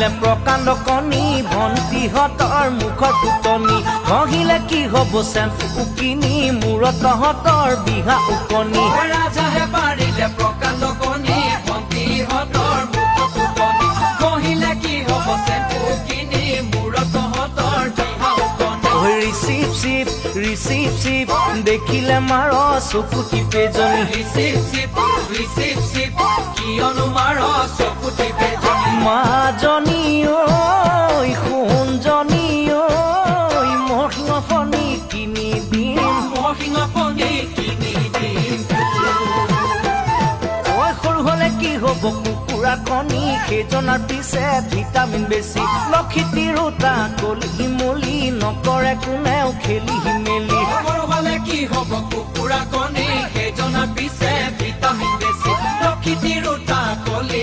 পাৰিলে প্ৰকাণ্ড কণী ভণ্টিহঁতৰ মুখৰ ফুটনি ঘঁহিলে কি হ'ব চেম্পু উকিনি মূৰত তহঁতৰ বিহা উকনি ৰাজাহে পাৰিলে প্ৰকাণ্ড কণী ভণ্টিহঁতৰ মুখৰ ফুটনি ঘঁহিলে কি হ'ব চেম্পু উকিনি মূৰত তহঁতৰ বিহা উকনি ৰিচিপ চিপ দেখিলে মাৰ চকু টিপেজনী ৰিচিপ কিয়নো মাৰ চকু টিপেজনী মাজনী ঐ সোণজনী ঐ মোৰ সিংহফণী কিনি দিম ঐ সৰু হলে কি হ'ব কুকুৰা কণী সেইজনাৰ পিছে ভিটামিন বেছি লক্ষী তিৰোতা কলি শিমলি নকৰে কোনেও খেলি মেলি সৰু হলে কি হ'ব কুকুৰা কণী সেইজনাৰ পিছে ভিটামিন বেছি লক্ষী তিৰোতা কলি